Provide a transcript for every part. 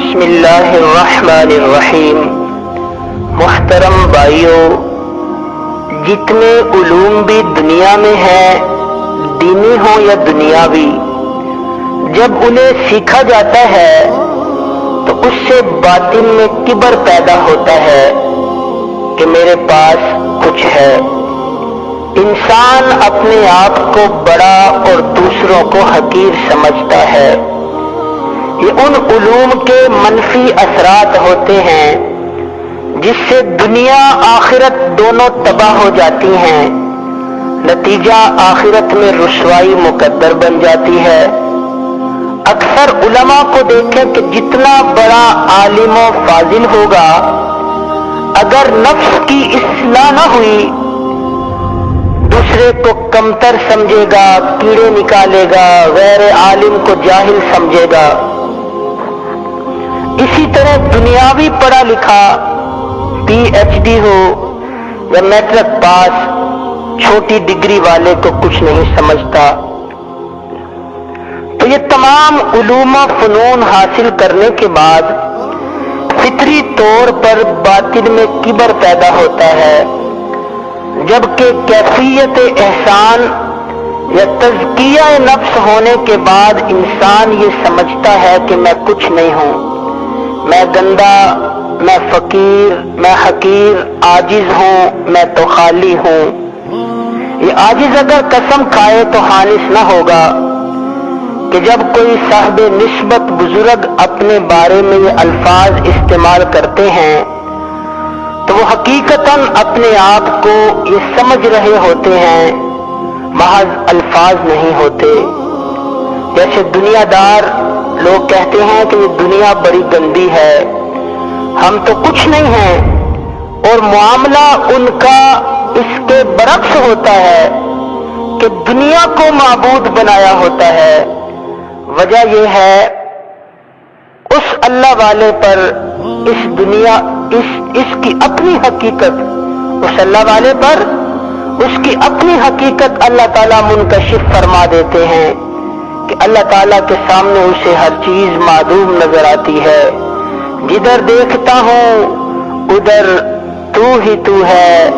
بسم اللہ الرحمن الرحیم۔ محترم بھائیوں، جتنے علوم بھی دنیا میں ہیں، دینی ہوں یا دنیاوی، جب انہیں سیکھا جاتا ہے تو اس سے باطن میں کبر پیدا ہوتا ہے کہ میرے پاس کچھ ہے۔ انسان اپنے آپ کو بڑا اور دوسروں کو حقیر سمجھتا ہے۔ یہ ان علوم کے منفی اثرات ہوتے ہیں جس سے دنیا آخرت دونوں تباہ ہو جاتی ہیں۔ نتیجہ آخرت میں رسوائی مقدر بن جاتی ہے۔ اکثر علماء کو دیکھیں کہ جتنا بڑا عالم و فاضل ہوگا، اگر نفس کی اصلاح نہ ہوئی، دوسرے کو کمتر سمجھے گا، کیڑے نکالے گا، غیر عالم کو جاہل سمجھے گا۔ اسی طرح دنیاوی پڑھا لکھا پی ایچ ڈی ہو یا میٹرک پاس، چھوٹی ڈگری والے کو کچھ نہیں سمجھتا۔ تو یہ تمام علوم و فنون حاصل کرنے کے بعد فطری طور پر باطن میں کبر پیدا ہوتا ہے، جبکہ کیفیت احسان یا تزکیہ نفس ہونے کے بعد انسان یہ سمجھتا ہے کہ میں کچھ نہیں ہوں، میں گندا، میں فقیر، میں حقیر، عاجز ہوں، میں تو خالی ہوں۔ یہ عاجز اگر قسم کھائے تو خالص نہ ہوگا کہ جب کوئی صاحب نسبت بزرگ اپنے بارے میں یہ الفاظ استعمال کرتے ہیں تو وہ حقیقتاً اپنے آپ کو یہ سمجھ رہے ہوتے ہیں، محض الفاظ نہیں ہوتے۔ جیسے دنیا دار لوگ کہتے ہیں کہ یہ دنیا بڑی گندی ہے، ہم تو کچھ نہیں ہیں، اور معاملہ ان کا اس کے برعکس ہوتا ہے کہ دنیا کو معبود بنایا ہوتا ہے۔ وجہ یہ ہے اس اللہ والے پر اس کی اپنی حقیقت، اس اللہ والے پر اس کی اپنی حقیقت اللہ تعالیٰ منکشف فرما دیتے ہیں کہ اللہ تعالیٰ کے سامنے اسے ہر چیز معدوم نظر آتی ہے۔ جدھر دیکھتا ہوں ادھر تو ہی تو ہے،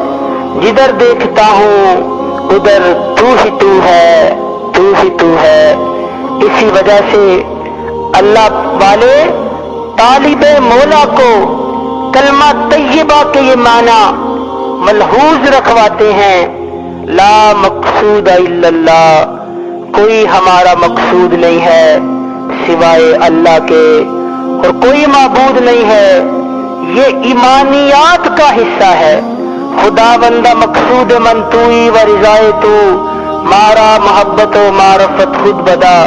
جدھر دیکھتا ہوں ادھر تو ہی تو ہے، تو ہی تو ہے۔ اسی وجہ سے اللہ والے طالب مولا کو کلمہ طیبہ کے یہ معنی ملحوظ رکھواتے ہیں، لا مقصود الا اللہ، کوئی ہمارا مقصود نہیں ہے سوائے اللہ کے، اور کوئی معبود نہیں ہے۔ یہ ایمانیات کا حصہ ہے۔ خدا بندہ مقصود من توئی و رضائے تو، مارا محبت و معرفت خود بدا۔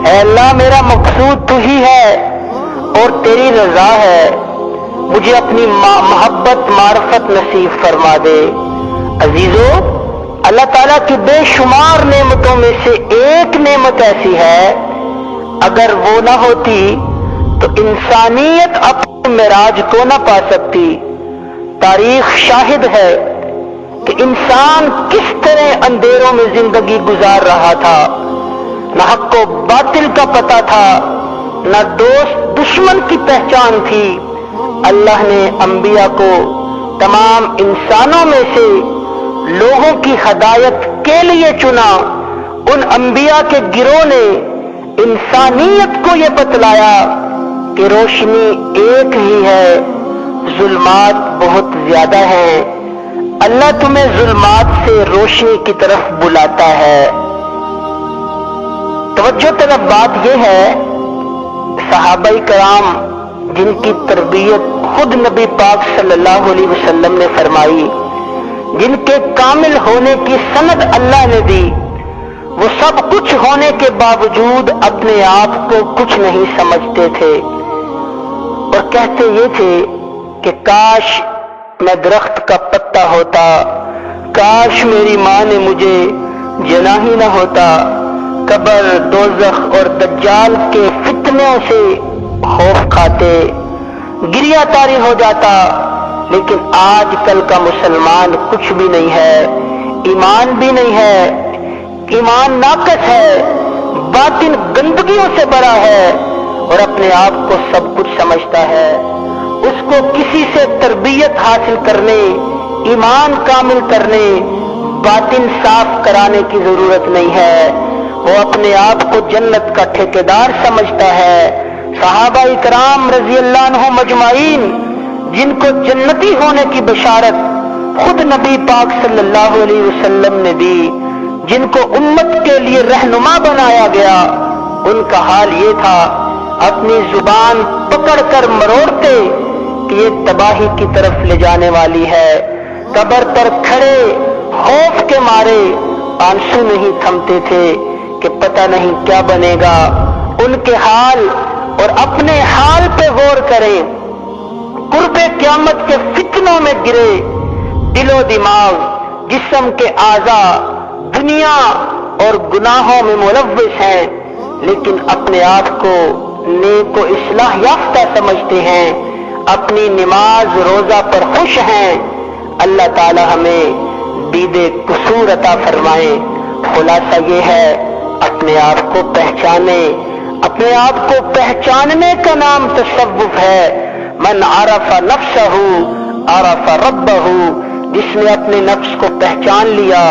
اے اللہ میرا مقصود تو ہی ہے اور تیری رضا ہے، مجھے اپنی محبت معرفت نصیب فرما دے۔ عزیزو، اللہ تعالیٰ کی بے شمار نعمتوں میں سے ایک نعمت ایسی ہے، اگر وہ نہ ہوتی تو انسانیت اپنے معراج کو نہ پا سکتی۔ تاریخ شاہد ہے کہ انسان کس طرح اندھیروں میں زندگی گزار رہا تھا، نہ حق و باطل کا پتہ تھا، نہ دوست دشمن کی پہچان تھی۔ اللہ نے انبیاء کو تمام انسانوں میں سے لوگوں کی ہدایت کے لیے چنا۔ ان انبیاء کے گروہ نے انسانیت کو یہ بتلایا کہ روشنی ایک ہی ہے، ظلمات بہت زیادہ ہیں، اللہ تمہیں ظلمات سے روشنی کی طرف بلاتا ہے۔ توجہ طلب بات یہ ہے، صحابہ کرام جن کی تربیت خود نبی پاک صلی اللہ علیہ وسلم نے فرمائی، جن کے کامل ہونے کی سند اللہ نے دی، وہ سب کچھ ہونے کے باوجود اپنے آپ کو کچھ نہیں سمجھتے تھے، اور کہتے یہ تھے کہ کاش میں درخت کا پتا ہوتا، کاش میری ماں نے مجھے جنا ہی نہ ہوتا۔ قبر، دوزخ اور دجال کے فتنے سے خوف کھاتے، گریہ طاری ہو جاتا۔ لیکن آج کل کا مسلمان کچھ بھی نہیں ہے، ایمان بھی نہیں ہے، ایمان ناقص ہے، باطن گندگیوں سے بھرا ہے، اور اپنے آپ کو سب کچھ سمجھتا ہے، اس کو کسی سے تربیت حاصل کرنے، ایمان کامل کرنے، باطن صاف کرانے کی ضرورت نہیں ہے۔ وہ اپنے آپ کو جنت کا ٹھیکیدار سمجھتا ہے۔ صحابہ کرام رضی اللہ عنہم مجمعین جن کو جنتی ہونے کی بشارت خود نبی پاک صلی اللہ علیہ وسلم نے دی، جن کو امت کے لیے رہنما بنایا گیا، ان کا حال یہ تھا، اپنی زبان پکڑ کر مروڑتے کہ یہ تباہی کی طرف لے جانے والی ہے۔ قبر پر کھڑے خوف کے مارے آنسو نہیں تھمتے تھے کہ پتہ نہیں کیا بنے گا۔ ان کے حال اور اپنے حال پہ غور کریں، قرب قیامت کے فتنوں میں گرے، دل و دماغ، جسم کے اعضاء دنیا اور گناہوں میں ملوث ہیں، لیکن اپنے آپ کو نیک و اصلاح یافتہ سمجھتے ہیں، اپنی نماز روزہ پر خوش ہیں۔ اللہ تعالی ہمیں دید قصور عطا فرمائے۔ خلاصہ یہ ہے، اپنے آپ کو پہچانے، اپنے آپ کو پہچاننے کا نام تصوف ہے۔ من عرف نفسہ عرف ربہ، جس نے اپنے نفس کو پہچان لیا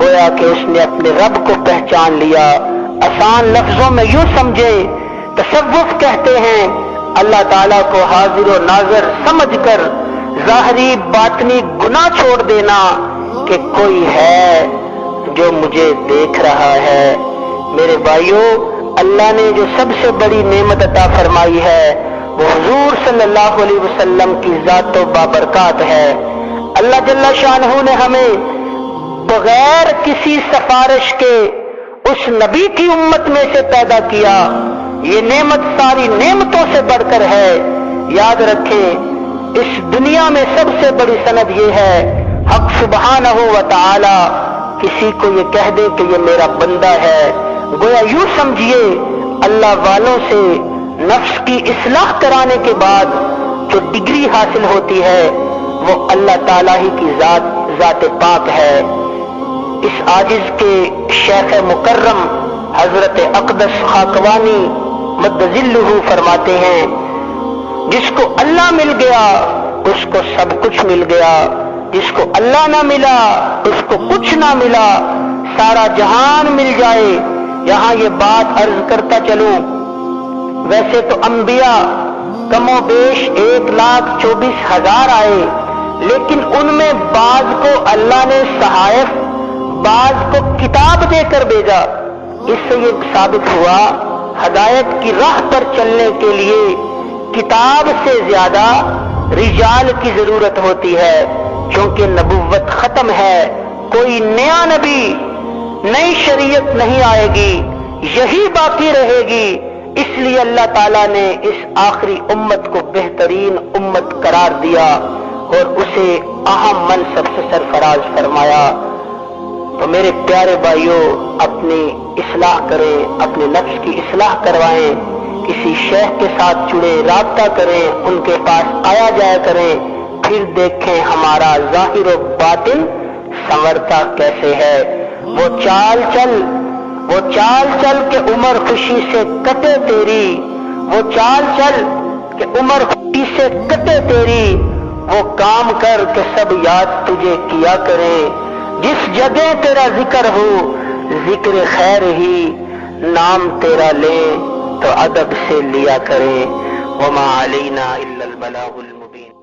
گویا کہ اس نے اپنے رب کو پہچان لیا۔ آسان لفظوں میں یوں سمجھے، تصوف کہتے ہیں اللہ تعالیٰ کو حاضر و ناظر سمجھ کر ظاہری باطنی گناہ چھوڑ دینا کہ کوئی ہے جو مجھے دیکھ رہا ہے۔ میرے بھائیوں، اللہ نے جو سب سے بڑی نعمت عطا فرمائی ہے وہ حضور صلی اللہ علیہ وسلم کی ذات و بابرکات ہے۔ اللہ جل شانہ نے ہمیں بغیر کسی سفارش کے اس نبی کی امت میں سے پیدا کیا۔ یہ نعمت ساری نعمتوں سے بڑھ کر ہے۔ یاد رکھیں، اس دنیا میں سب سے بڑی سند یہ ہے، حق سبحانہ و تعالی کسی کو یہ کہہ دے کہ یہ میرا بندہ ہے، گویا یوں سمجھیے اللہ والوں سے نفس کی اصلاح کرانے کے بعد جو ڈگری حاصل ہوتی ہے وہ اللہ تعالیٰ ہی کی ذات پاک ہے۔ اس عاجز کے شیخ مکرم حضرت اقدس خاکوانی مد ظلہ فرماتے ہیں، جس کو اللہ مل گیا اس کو سب کچھ مل گیا، جس کو اللہ نہ ملا اس کو کچھ نہ ملا۔ سارا جہان مل جائے، یہاں یہ بات عرض کرتا چلوں، ویسے تو انبیاء کم و بیش 1,24,000 آئے، لیکن ان میں بعض کو اللہ نے صحائف، بعض کو کتاب دے کر بھیجا۔ اس سے یہ ثابت ہوا ہدایت کی راہ پر چلنے کے لیے کتاب سے زیادہ رجال کی ضرورت ہوتی ہے، کیونکہ نبوت ختم ہے، کوئی نیا نبی، نئی شریعت نہیں آئے گی، یہی باقی رہے گی۔ اس لیے اللہ تعالیٰ نے اس آخری امت کو بہترین امت قرار دیا اور اسے اہم منصب سے سرفراز فرمایا۔ تو میرے پیارے بھائیوں، اپنی اصلاح کریں، اپنے نفس کی اصلاح کروائیں، کسی شیخ کے ساتھ جڑیں، رابطہ کریں، ان کے پاس آیا جایا کریں، پھر دیکھیں ہمارا ظاہر و باطن سنورتا کیسے ہے۔ وہ چال چل کہ عمر خوشی سے کٹے تیری، وہ چال چل کہ عمر خوشی سے کٹے تیری، وہ کام کر کہ سب یاد تجھے کیا کریں، جس جگہ تیرا ذکر ہو ذکر خیر ہی، نام تیرا لیں تو ادب سے لیا کریں۔ وما علینا الا البلاغ المبین۔